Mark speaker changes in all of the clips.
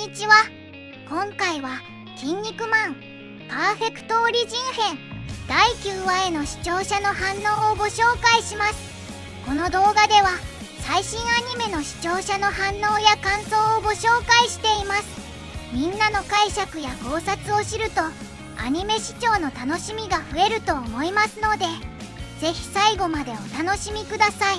Speaker 1: にちは。今回は筋肉マンパーフェクトオリジン編第9話への視聴者の反応をご紹介します。この動画では最新アニメの視聴者の反応や感想をご紹介しています。みんなの解釈や考察を知るとアニメ視聴の楽しみが増えると思いますので、ぜひ最後までお楽しみください。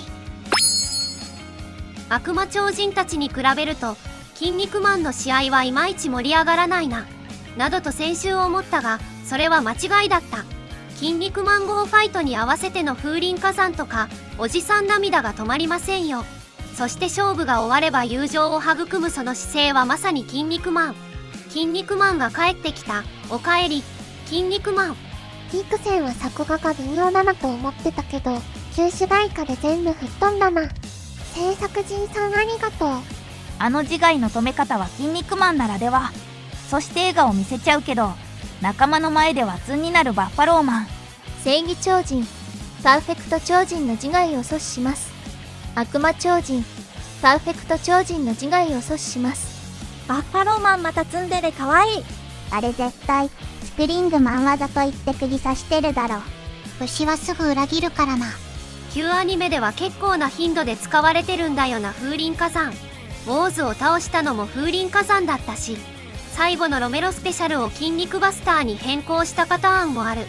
Speaker 2: 悪魔超人たちに比べると筋肉マンの試合はいまいち盛り上がらないななどと先週思ったが、それは間違いだった。筋肉マン号ファイトに合わせての風林火山とかおじさん涙が止まりませんよ。そして勝負が終われば友情を育むその姿勢はまさに筋肉マン。筋肉マンが帰ってきた。おかえり筋肉マン。
Speaker 3: ピーク戦は作画が微妙だなと思ってたけど、旧主題歌で全部吹っ飛んだな。制作陣さんありがとう。
Speaker 4: あの自害の止め方は筋肉マンならでは。そして笑顔見せちゃうけど、仲間の前ではツンになるバッファローマン。
Speaker 3: 正義超人パーフェクト超人の自害を阻止します。悪魔超人パーフェクト超人の自害を阻止します。
Speaker 5: バッファローマンまたツンデレかわいい。
Speaker 1: あれ絶対スプリングマン技と言って釘刺してるだろ。牛はすぐ裏切るからな。
Speaker 2: 旧アニメでは結構な頻度で使われてるんだよな。風林火山。ウォーズを倒したのも風林火山だったし、最後のロメロスペシャルを筋肉バスターに変更したパターンもある。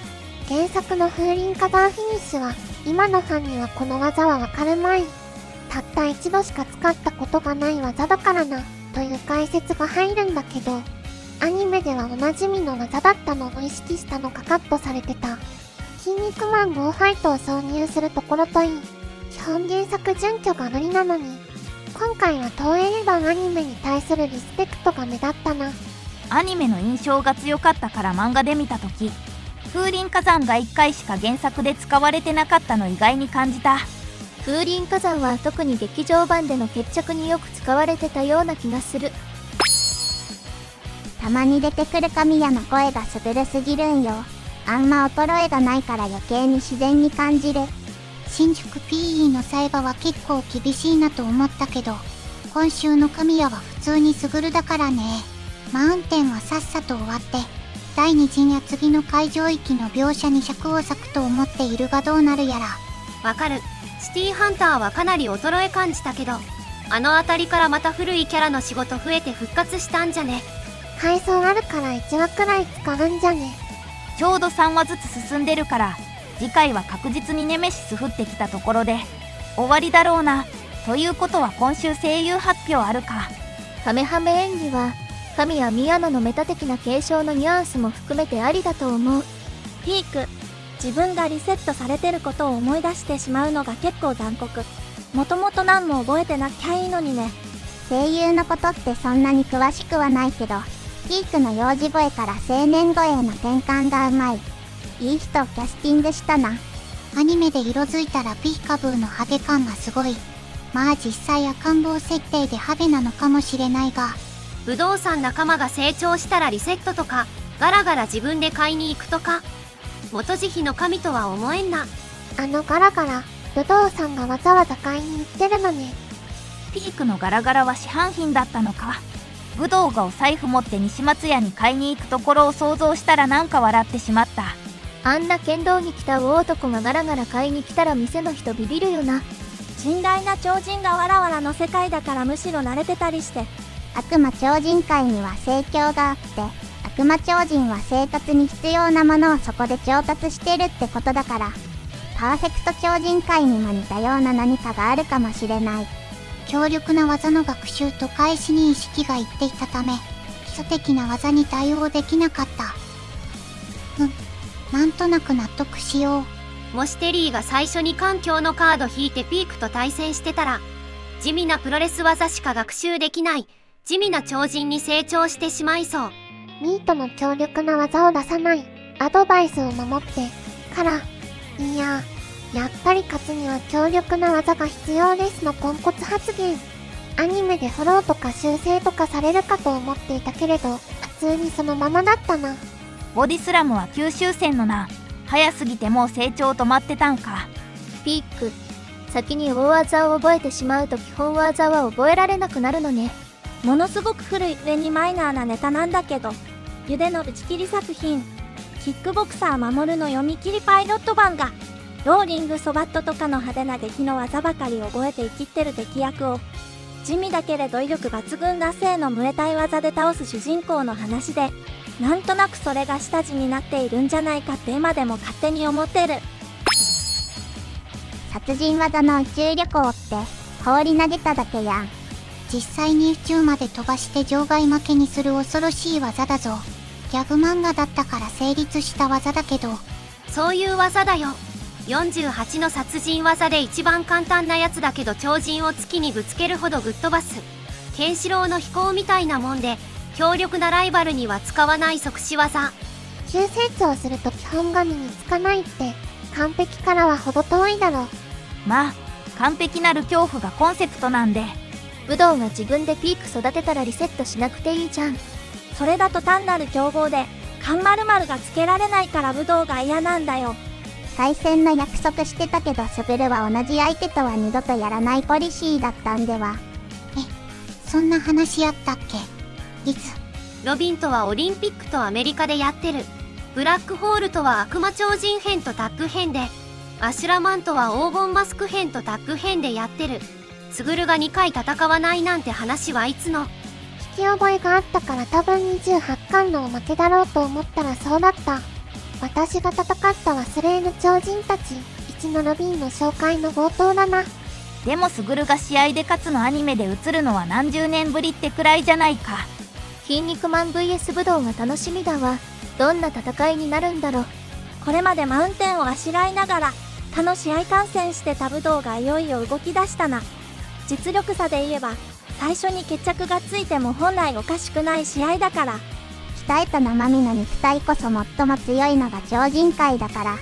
Speaker 3: 原作の風林火山フィニッシュは今のファンにはこの技はわかるまい。たった一度しか使ったことがない技だからなという解説が入るんだけど、アニメではおなじみの技だったのを意識したのかカットされてた。筋肉マン号ファイトを挿入するところといい、基本原作準拠が売りなのに、今回は東映版アニメに対するリスペクトが目立ったな。
Speaker 4: アニメの印象が強かったから漫画で見たとき、風林火山が1回しか原作で使われてなかったの意外に感じた。
Speaker 3: 風林火山は特に劇場版での決着によく使われてたような気がする。
Speaker 1: たまに出てくる神谷の声がすぐるすぎるんよ。あんま衰えがないから余計に自然に感じる。新宿 PE のサイバは結構厳しいなと思ったけど、今週の神谷は普通にすぐるだからね。マウンテンはさっさと終わって、第2陣や次の会場域の描写に尺を割くと思っているがどうなるやら。
Speaker 2: わかる。シティハンターはかなり衰え感じたけど、あの辺りからまた古いキャラの仕事増えて復活したんじゃね。
Speaker 3: 配送あるから1話くらい使うんじゃね。
Speaker 4: ちょうど3話ずつ進んでるから、次回は確実にネメシス降ってきたところで終わりだろうな。ということは今週声優発表あるか。
Speaker 3: カメハメ演技は神谷宮野のメタ的な継承のニュアンスも含めてありだと思う。
Speaker 5: ピーク、自分がリセットされてることを思い出してしまうのが結構残酷。もともと何も覚えてなきゃいいのにね。
Speaker 1: 声優のことってそんなに詳しくはないけど、ピークの幼児声から青年声への転換がうまい。いい人をキャスティングしたな。アニメで色づいたらピーカブーの派手感がすごい。まあ実際赤ん坊設定で派手なのかもしれないが、
Speaker 2: 不動産仲間が成長したらリセットとか、ガラガラ自分で買いに行くとか、元慈悲の神とは思えんな。
Speaker 3: あのガラガラ、武道さんがわざわざ買いに行ってるのね。
Speaker 4: ピークのガラガラは市販品だったのか。武道がお財布持って西松屋に買いに行くところを想像したらなんか笑ってしまった。
Speaker 3: あんな剣道着着た大男がガラガラ買いに来たら店の人ビビるよな。
Speaker 5: 甚大な超人がわらわらの世界だからむしろ慣れてたりして。
Speaker 1: 悪魔超人界には盛況があって、悪魔超人は生活に必要なものをそこで調達してるってことだから、パーフェクト超人界にも似たような何かがあるかもしれない。強力な技の学習と開始に意識がいっていたため、基礎的な技に対応できなかった。なんとなく納得しよう。
Speaker 2: もしテリーが最初に環境のカード引いてピークと対戦してたら、地味なプロレス技しか学習できない地味な超人に成長してしまいそう。
Speaker 3: ミートの強力な技を出さない、アドバイスを守ってから、いや、やっぱり勝つには強力な技が必要ですのポンコツ発言。アニメでフォローとか修正とかされるかと思っていたけれど、普通にそのままだったな。
Speaker 4: ボディスラムは吸収線のな。早すぎてもう成長止まってたんか。
Speaker 3: ピーク、先に大技を覚えてしまうと基本技は覚えられなくなるのね。
Speaker 5: ものすごく古い上にマイナーなネタなんだけど、ゆでの打ち切り作品、キックボクサー守の読み切りパイロット版が、ローリングソバットとかの派手な出来の技ばかり覚えて生きってる敵役を、地味だけれど威力抜群な性のムエタイ技で倒す主人公の話で、なんとなくそれが下地になっているんじゃないかって今でも勝手に思ってる。
Speaker 1: 殺人技の宇宙旅行って放り投げただけやん。実際に宇宙まで飛ばして場外負けにする恐ろしい技だぞ。ギャグ漫画だったから成立した技だけど。
Speaker 2: そういう技だよ。48の殺人技で一番簡単なやつだけど超人を月にぶつけるほどぶっ飛ばす。ケンシロウの飛行みたいなもんで、強力なライバルには使わない即死技。
Speaker 3: 急成長すると基本神につかないって、完璧からは程遠いだろ。
Speaker 4: まあ、完璧なる恐怖がコンセプトなんで。
Speaker 6: 武道が自分でピーク育てたらリセットしなくていいじゃん。
Speaker 5: それだと単なる競合で、カンマルマルがつけられないから武道が嫌なんだよ。
Speaker 1: 対戦の約束してたけど、スグルは同じ相手とは二度とやらないポリシーだったんでは。そんな話あったっけ？いつ？
Speaker 2: ロビンとはオリンピックとアメリカでやってる。ブラックホールとは悪魔超人編とタッグ編で、アシュラマンとは黄金マスク編とタッグ編でやってる。スグルが2回戦わないなんて話はいつの？
Speaker 3: 聞き覚えがあったから多分28巻の負けだろうと思ったらそうだった。私が戦った忘れぬ超人たち1のロビンの紹介の冒頭だな。
Speaker 4: でもスグルが試合で勝つのアニメで映るのは何十年ぶりってくらいじゃないか。
Speaker 6: 筋肉マン VS 武道が楽しみだわ。どんな戦いになるんだろう。
Speaker 5: これまでマウンテンをあしらいながら他の試合観戦してた武道がいよいよ動き出したな。実力差で言えば最初に決着がついても本来おかしくない試合だから。
Speaker 1: 鍛えた生身の肉体こそ最も強いのが超人界だから。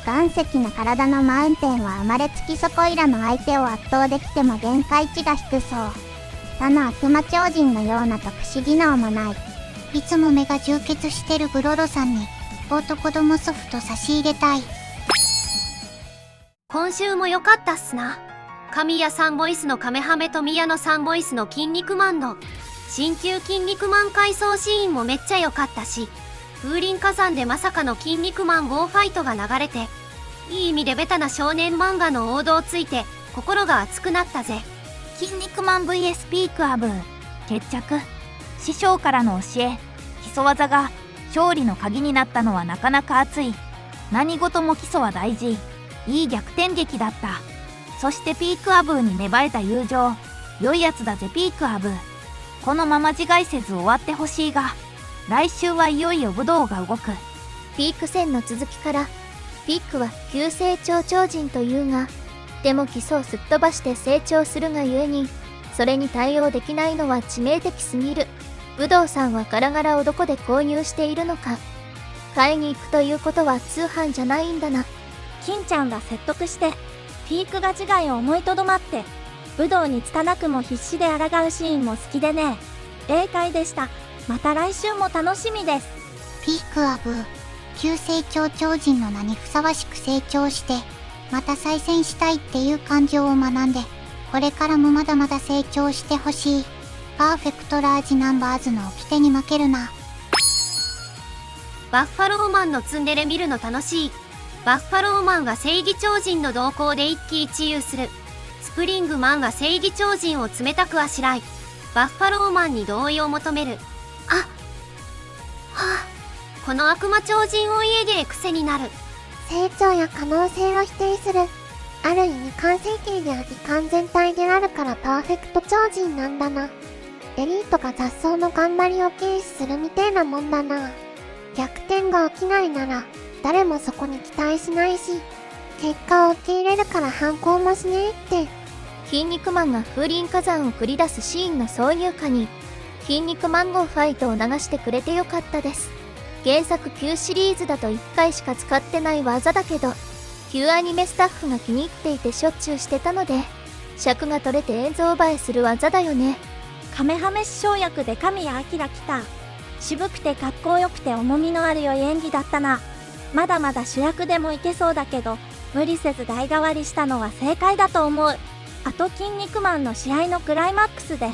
Speaker 1: 岩石の体のマウンテンは生まれつきそこいらの相手を圧倒できても限界値が低そう。他の悪魔超人のような特殊技能もない。いつも目が充血してるグロロさんにボート子供ソフト差し入れたい。
Speaker 2: 今週も良かったっすな。神谷さんボイスのカメハメと宮野さんボイスの筋肉マンの新旧筋肉マン回想シーンもめっちゃ良かったし、風林火山でまさかの筋肉マン GO ファイトが流れて、いい意味でベタな少年漫画の王道ついて心が熱くなったぜ。
Speaker 4: 筋肉マン VS ピークアブー決着。師匠からの教え、基礎技が勝利の鍵になったのはなかなか熱い。何事も基礎は大事。いい逆転劇だった。そしてピークアブーに芽生えた友情。良いやつだぜピークアブー。このまま自害せず終わってほしいが、来週はいよいよ武道が動く。
Speaker 6: ピーク戦の続きから、ピークは急成長超人というが、でも基礎をすっ飛ばして成長するがゆえに、それに対応できないのは致命的すぎる。武道さんはガラガラをどこで購入しているのか。買いに行くということは通販じゃないんだな。
Speaker 5: 金ちゃんが説得して、ピークが自害を思いとどまって、武道に拙くも必死で抗うシーンも好きでね。正解でした。また来週も楽しみです。
Speaker 1: ピークアブー、急成長超人の名にふさわしく成長して、また再戦したいっていう感情を学んで、これからもまだまだ成長してほしい。パーフェクトラージナンバーズの掟に負けるな。
Speaker 2: バッファローマンのツンデレ見るの楽しい。バッファローマンが正義超人の動向で一喜一憂する。スプリングマンが正義超人を冷たくあしらい、バッファローマンに同意を求める。この悪魔超人お家芸癖になる。
Speaker 3: 成長や可能性を否定する。ある意味完成形であり完全体であるからパーフェクト超人なんだな。エリートが雑草の頑張りを軽視するみてえなもんだな。逆転が起きないなら誰もそこに期待しないし、結果を受け入れるから反抗もしねえって。
Speaker 6: 筋肉マンが風林火山を繰り出すシーンの挿入歌に、筋肉マンゴーファイトを流してくれてよかったです。原作旧シリーズだと1回しか使ってない技だけど、旧アニメスタッフが気に入っていてしょっちゅうしてたので、尺が取れて映像映えする技だよね。
Speaker 5: カメハメ師匠役で神谷明来た。渋くてかっこよくて重みのある良い演技だったな。まだまだ主役でもいけそうだけど、無理せず代替わりしたのは正解だと思う。あと筋肉マンの試合のクライマックスで、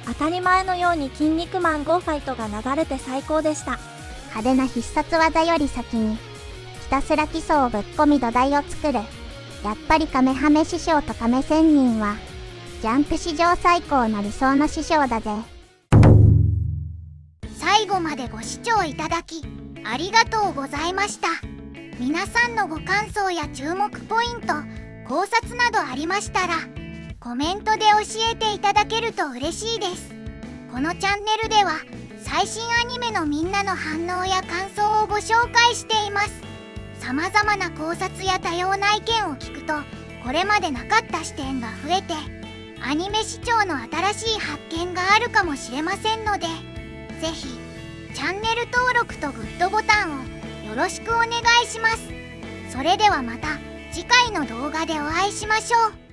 Speaker 5: 当たり前のように筋肉マンゴーファイトが流れて最高でした。
Speaker 1: 派手な必殺技より先にひたすら基礎をぶっ込み土台を作る。やっぱりカメハメ師匠とカメ仙人はジャンプ史上最高の理想の師匠だぜ。最後までご視聴いただきありがとうございました。皆さんのご感想や注目ポイント、考察などありましたらコメントで教えていただけると嬉しいです。このチャンネルでは最新アニメのみんなの反応や感想をご紹介しています。様々な考察や多様な意見を聞くとこれまでなかった視点が増えてアニメ視聴の新しい発見があるかもしれませんので、ぜひチャンネル登録とグッドボタンをよろしくお願いします。それではまた次回の動画でお会いしましょう。